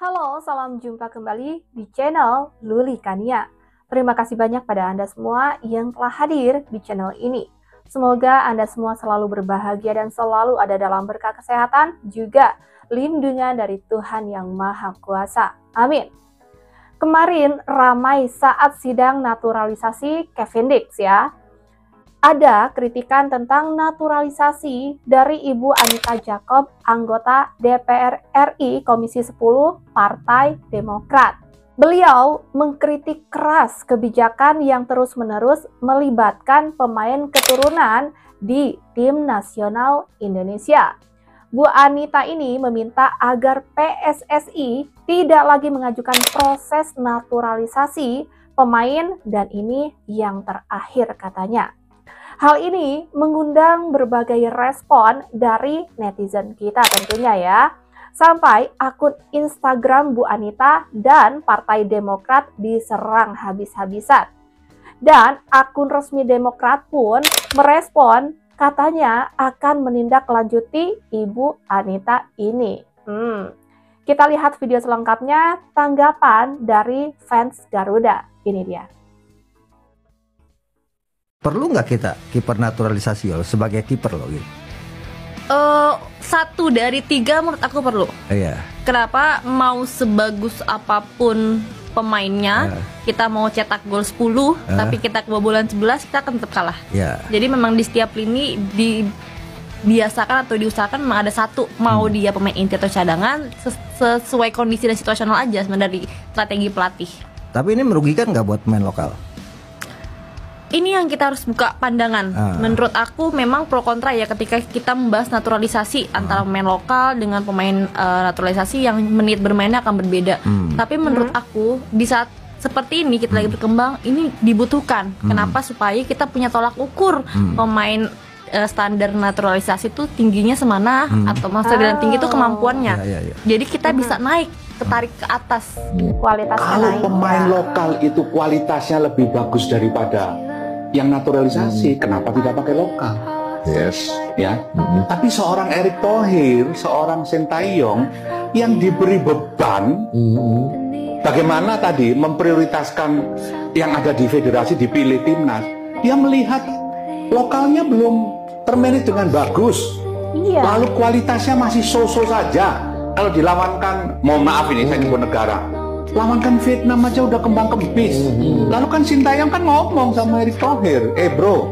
Halo, salam jumpa kembali di channel Luli Kania. Terima kasih banyak pada Anda semua yang telah hadir di channel ini. Semoga Anda semua selalu berbahagia dan selalu ada dalam berkah kesehatan, juga lindungan dari Tuhan Yang Maha Kuasa. Amin. Kemarin ramai saat sidang naturalisasi Kevin Dix ya. Ada kritikan tentang naturalisasi dari Ibu Anita Jacob, anggota DPR RI Komisi 10 Partai Demokrat. Beliau mengkritik keras kebijakan yang terus-menerus melibatkan pemain keturunan di tim nasional Indonesia. Bu Anita ini meminta agar PSSI tidak lagi mengajukan proses naturalisasi pemain dan ini yang terakhir katanya. Hal ini mengundang berbagai respon dari netizen kita tentunya ya. Sampai akun Instagram Bu Anita dan Partai Demokrat diserang habis-habisan. Dan akun resmi Demokrat pun merespon katanya akan menindaklanjuti Ibu Anita ini. Kita lihat video selengkapnya, tanggapan dari fans Garuda. Ini dia. Perlu nggak kita kiper naturalisasi loh sebagai kiper loh gitu? 1 dari 3 menurut aku perlu. Iya. Kenapa? Mau sebagus apapun pemainnya, kita mau cetak gol 10, tapi kita kebobolan 11, kita akan tetap kalah. Iya. Jadi memang di setiap lini dibiasakan atau diusahakan memang ada satu, mau dia pemain inti atau cadangan, sesuai kondisi dan situasional aja sebenarnya dari strategi pelatih. Tapi ini merugikan nggak buat pemain lokal? Ini yang kita harus buka pandangan. Menurut aku memang pro kontra ya ketika kita membahas naturalisasi antara pemain lokal dengan pemain naturalisasi yang menit bermainnya akan berbeda. Tapi menurut aku di saat seperti ini kita lagi berkembang, ini dibutuhkan. Kenapa? Supaya kita punya tolak ukur pemain standar naturalisasi itu tingginya semana atau maksudnya tinggi itu kemampuannya. Jadi kita bisa naik, ketarik ke atas. Kualitasnya Kalau naik. pemain lokal itu kualitasnya lebih bagus daripada yang naturalisasi, kenapa tidak pakai lokal? Yes. Ya. Tapi seorang Erick Thohir, seorang Sintayong yang diberi beban, bagaimana tadi memprioritaskan yang ada di federasi dipilih timnas, dia melihat lokalnya belum termanage dengan bagus. Iya. Lalu kualitasnya masih so-so saja. Kalau dilawankan, mohon maaf ini saya nyebut negara, lawankan Vietnam aja udah kembang kempis. Lalu kan Sintayong kan ngomong sama Erick Thohir, bro,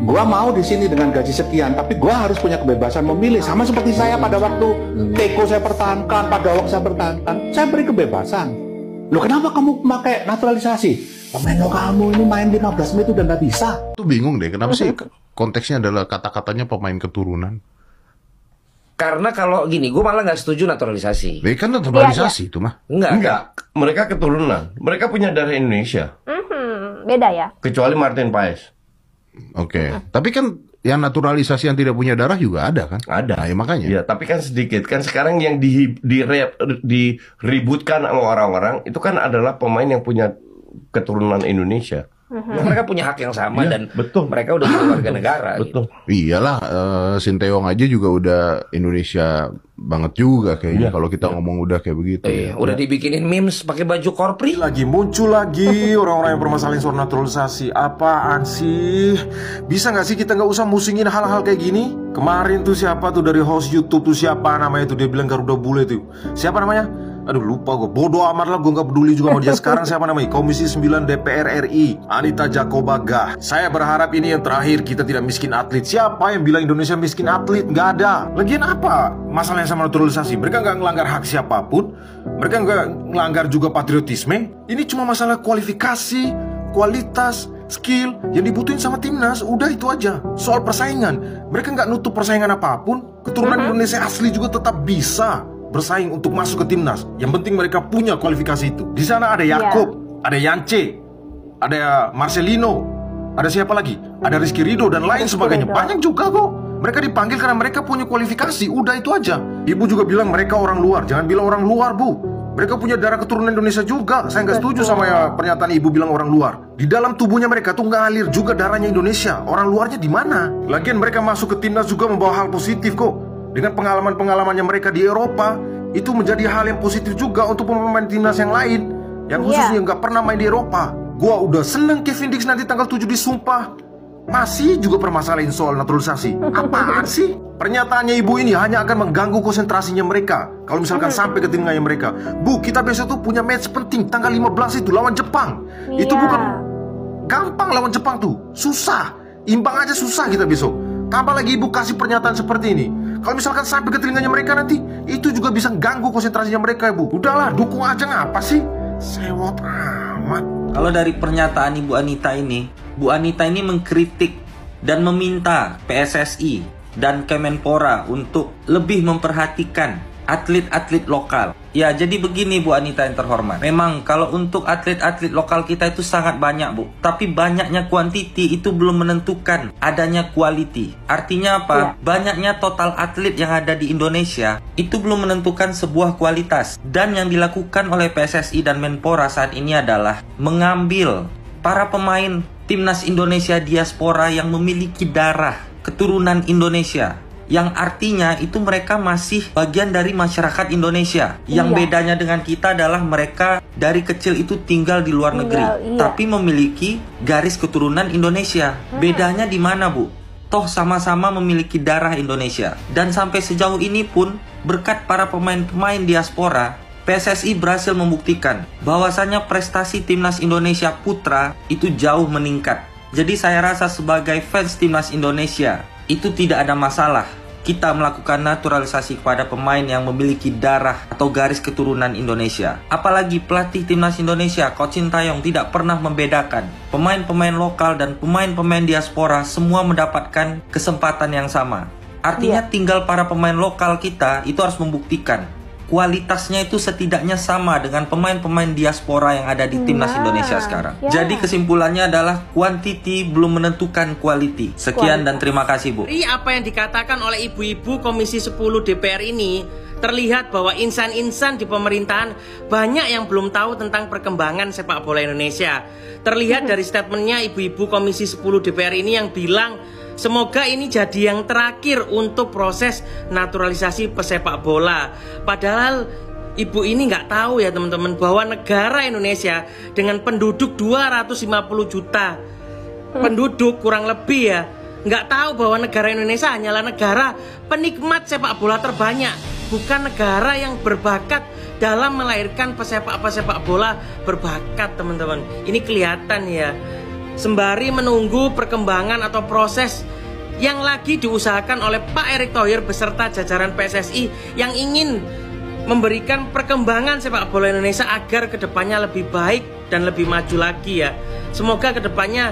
gua mau di sini dengan gaji sekian, tapi gua harus punya kebebasan memilih. Sama seperti saya pada waktu Teko saya pertahankan, pada waktu saya pertahankan, saya beri kebebasan. Loh kenapa kamu pakai naturalisasi? Pemain lokalmu ini main 15 menit udah nggak bisa. Itu bingung deh, kenapa sih konteksnya adalah kata-katanya pemain keturunan? Karena kalau gini, gue malah nggak setuju naturalisasi. Ini kan naturalisasi itu mah. Enggak. Mereka keturunan. Mereka punya darah Indonesia. Beda ya? Kecuali Martin Paes. Oke. Tapi kan yang naturalisasi yang tidak punya darah juga ada kan? Ada. Nah, ya makanya. Ya, tapi kan sedikit. Kan sekarang yang diributkan sama orang-orang itu kan adalah pemain yang punya keturunan Indonesia. Mereka punya hak yang sama dan betul. mereka udah jadi warga negara. Betul. Gitu. Iyalah, Sinteyong aja juga udah Indonesia banget juga kayaknya kalau kita ngomong udah kayak begitu. Udah dibikinin memes pakai baju korpri. Lagi muncul lagi orang-orang yang bermasalahin soal naturalisasi. Apaan sih? Bisa nggak sih kita nggak usah musingin hal-hal kayak gini? Kemarin tuh siapa tuh dari host YouTube tuh siapa namanya tuh, dia bilang Garuda Bule tuh. Siapa namanya? Aduh lupa gue, bodoh amat lah, gue gak peduli juga sama dia. Sekarang siapa namanya? Komisi 9 DPR RI, Anita Jacob. Saya berharap ini yang terakhir, kita tidak miskin atlet. Siapa yang bilang Indonesia miskin atlet? Gak ada. Lagian apa masalahnya sama naturalisasi? Mereka gak ngelanggar hak siapapun, mereka gak ngelanggar juga patriotisme. Ini cuma masalah kualifikasi, kualitas, skill yang dibutuhin sama timnas. Udah itu aja. Soal persaingan, mereka gak nutup persaingan apapun. Keturunan Indonesia asli juga tetap bisa bersaing untuk masuk ke timnas. Yang penting mereka punya kualifikasi itu. Di sana ada Yakob, ada Yance, ada Marcelino, ada siapa lagi? Ada Rizky Ridho dan lain sebagainya. Banyak juga kok. Mereka dipanggil karena mereka punya kualifikasi. Udah itu aja. Ibu juga bilang mereka orang luar. Jangan bilang orang luar, Bu. Mereka punya darah keturunan Indonesia juga. Saya nggak setuju sama pernyataan ibu bilang orang luar. Di dalam tubuhnya mereka tuh ngalir juga darahnya Indonesia. Orang luarnya di mana? Lagian mereka masuk ke timnas juga membawa hal positif kok. Dengan pengalaman-pengalamannya mereka di Eropa, Itu menjadi hal yang positif juga untuk pemain timnas yang lain, yang khususnya nggak pernah main di Eropa. Gua udah seneng Kevin Dix nanti tanggal 7 disumpah. Masih juga permasalahan soal naturalisasi. Apaan sih? Pernyataannya ibu ini hanya akan mengganggu konsentrasinya mereka kalau misalkan sampai ke telinganya mereka. Bu, kita besok tuh punya match penting tanggal 15 itu lawan Jepang. Itu bukan gampang lawan Jepang tuh. Susah. Imbang aja susah kita besok. Tambah lagi ibu kasih pernyataan seperti ini. Kalau misalkan sampai ke telinganya mereka nanti, itu juga bisa ganggu konsentrasinya mereka, Bu. Udahlah, dukung aja ngapa sih? Sewot amat. Kalau dari pernyataan Ibu Anita ini, Bu Anita ini mengkritik dan meminta PSSI dan Kemenpora untuk lebih memperhatikan atlet-atlet lokal. Ya, jadi begini Bu Anita yang terhormat. Memang kalau untuk atlet-atlet lokal kita itu sangat banyak, Bu. Tapi banyaknya kuantiti itu belum menentukan adanya quality. Artinya apa? Banyaknya total atlet yang ada di Indonesia itu belum menentukan sebuah kualitas. Dan yang dilakukan oleh PSSI dan Menpora saat ini adalah mengambil para pemain timnas Indonesia diaspora yang memiliki darah keturunan Indonesia, yang artinya itu mereka masih bagian dari masyarakat Indonesia. Yang bedanya dengan kita adalah mereka dari kecil itu tinggal di luar negeri, tapi memiliki garis keturunan Indonesia. Bedanya di mana, Bu? Toh sama-sama memiliki darah Indonesia. Dan sampai sejauh ini pun berkat para pemain-pemain diaspora, PSSI berhasil membuktikan bahwasannya prestasi timnas Indonesia putra itu jauh meningkat. Jadi saya rasa sebagai fans timnas Indonesia itu tidak ada masalah kita melakukan naturalisasi kepada pemain yang memiliki darah atau garis keturunan Indonesia. Apalagi pelatih timnas Indonesia, Coach Sintayong, tidak pernah membedakan pemain-pemain lokal dan pemain-pemain diaspora, semua mendapatkan kesempatan yang sama. Artinya tinggal para pemain lokal kita itu harus membuktikan kualitasnya itu setidaknya sama dengan pemain-pemain diaspora yang ada di timnas Indonesia sekarang. Jadi kesimpulannya adalah quantity belum menentukan quality. Sekian dan terima kasih, Bu. Apa yang dikatakan oleh ibu-ibu Komisi 10 DPR ini terlihat bahwa insan-insan di pemerintahan banyak yang belum tahu tentang perkembangan sepak bola Indonesia. Terlihat dari statementnya ibu-ibu Komisi 10 DPR ini yang bilang semoga ini jadi yang terakhir untuk proses naturalisasi pesepak bola. Padahal ibu ini nggak tahu ya teman-teman bahwa negara Indonesia dengan penduduk 250 juta penduduk kurang lebih ya, nggak tahu bahwa negara Indonesia hanyalah negara penikmat sepak bola terbanyak, bukan negara yang berbakat dalam melahirkan pesepak bola berbakat, teman-teman. Ini kelihatan ya. Sembari menunggu perkembangan atau proses yang lagi diusahakan oleh Pak Erick Thohir beserta jajaran PSSI yang ingin memberikan perkembangan sepak bola Indonesia agar kedepannya lebih baik dan lebih maju lagi ya. Semoga kedepannya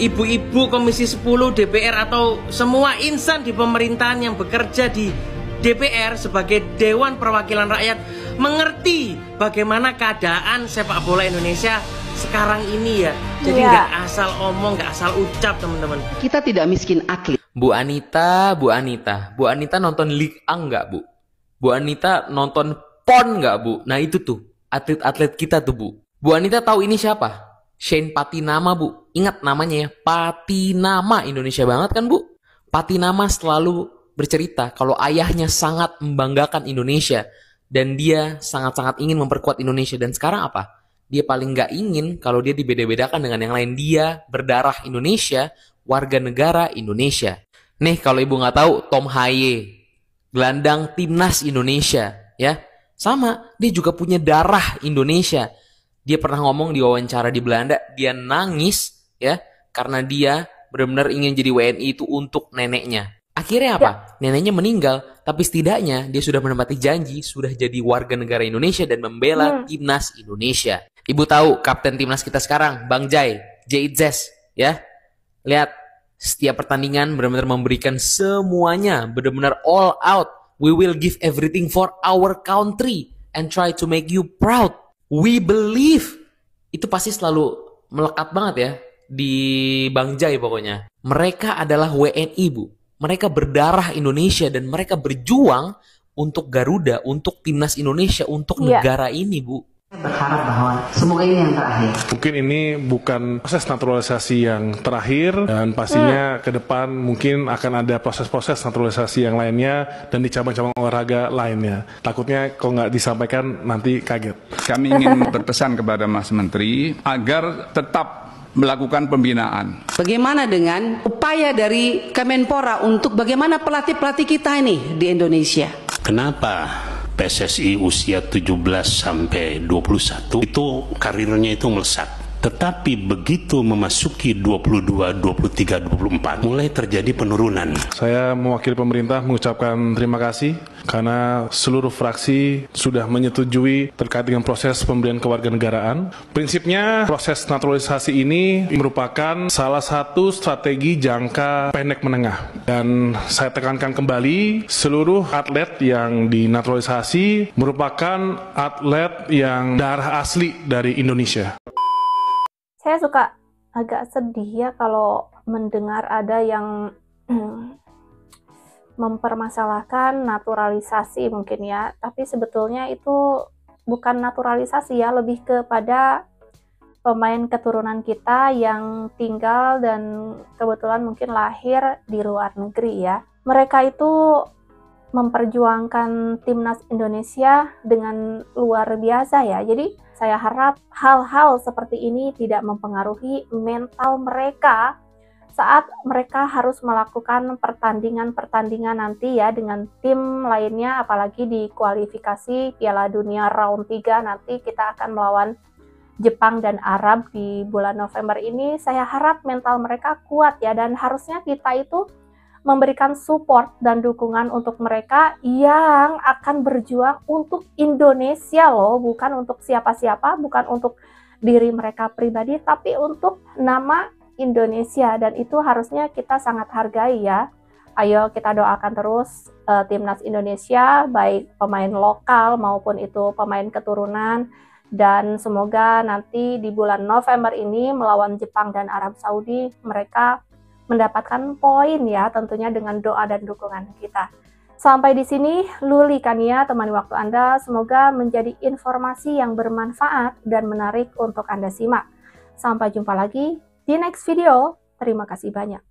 ibu-ibu Komisi 10 DPR atau semua insan di pemerintahan yang bekerja di DPR sebagai Dewan Perwakilan Rakyat mengerti bagaimana keadaan sepak bola Indonesia sekarang ini ya. Jadi nggak asal omong, nggak asal ucap, teman-teman. Kita tidak miskin akli. Bu Anita nonton League A nggak, Bu? Bu Anita nonton PON nggak, Bu? Nah itu tuh atlet-atlet kita tuh, Bu. Bu Anita tahu ini siapa? Shane Patinama, Bu. Ingat namanya ya, Patinama. Indonesia banget kan, Bu? Patinama selalu bercerita kalau ayahnya sangat membanggakan Indonesia dan dia sangat-sangat ingin memperkuat Indonesia. Dan sekarang apa? Dia paling nggak ingin kalau dia dibeda-bedakan dengan yang lain. Dia berdarah Indonesia, warga negara Indonesia. Nih kalau ibu nggak tahu, Tom Haye, gelandang timnas Indonesia, ya sama. Dia juga punya darah Indonesia. Dia pernah ngomong di wawancara di Belanda, dia nangis ya karena dia benar-benar ingin jadi WNI itu untuk neneknya. Akhirnya apa? Neneknya meninggal, tapi setidaknya dia sudah menepati janji, sudah jadi warga negara Indonesia dan membela timnas Indonesia. Ibu tahu kapten timnas kita sekarang, Bang Jai, Jaitzes, ya. Lihat, setiap pertandingan benar-benar memberikan semuanya, benar-benar all out. We will give everything for our country and try to make you proud. We believe. Itu pasti selalu melekat banget ya di Bang Jai pokoknya. Mereka adalah WNI, Bu. Mereka berdarah Indonesia dan mereka berjuang untuk Garuda, untuk timnas Indonesia, untuk negara ini, Bu. Berharap bahwa semoga ini yang terakhir. Mungkin ini bukan proses naturalisasi yang terakhir dan pastinya ke depan mungkin akan ada proses-proses naturalisasi yang lainnya dan di cabang-cabang olahraga lainnya. Takutnya kalau nggak disampaikan nanti kaget. Kami ingin berpesan kepada Mas Menteri agar tetap melakukan pembinaan. Bagaimana dengan upaya dari Kemenpora untuk bagaimana pelatih-pelatih kita ini di Indonesia? Kenapa PSSI usia 17 sampai 21 itu karirnya itu melesat. Tetapi begitu memasuki 22, 23, 24 mulai terjadi penurunan. Saya mewakili pemerintah mengucapkan terima kasih karena seluruh fraksi sudah menyetujui terkait dengan proses pemberian kewarganegaraan. Prinsipnya proses naturalisasi ini merupakan salah satu strategi jangka pendek menengah. Dan saya tekankan kembali, seluruh atlet yang dinaturalisasi merupakan atlet yang darah asli dari Indonesia. Saya suka agak sedih ya kalau mendengar ada yang mempermasalahkan naturalisasi mungkin ya, tapi sebetulnya itu bukan naturalisasi ya, lebih kepada pemain keturunan kita yang tinggal dan kebetulan mungkin lahir di luar negeri ya. Mereka itu memperjuangkan timnas Indonesia dengan luar biasa ya, jadi saya harap hal-hal seperti ini tidak mempengaruhi mental mereka saat mereka harus melakukan pertandingan-pertandingan nanti ya dengan tim lainnya, apalagi di kualifikasi Piala Dunia round 3 nanti kita akan melawan Jepang dan Arab di bulan November ini. Saya harap mental mereka kuat ya, dan harusnya kita itu memberikan support dan dukungan untuk mereka yang akan berjuang untuk Indonesia loh, bukan untuk siapa-siapa, bukan untuk diri mereka pribadi, tapi untuk nama Indonesia, dan itu harusnya kita sangat hargai ya. Ayo kita doakan terus timnas Indonesia, baik pemain lokal maupun itu pemain keturunan, dan semoga nanti di bulan November ini melawan Jepang dan Arab Saudi mereka mendapatkan poin ya, tentunya dengan doa dan dukungan kita. Sampai di sini Luli Kania temani waktu Anda, semoga menjadi informasi yang bermanfaat dan menarik untuk Anda simak. Sampai jumpa lagi di next video. Terima kasih banyak.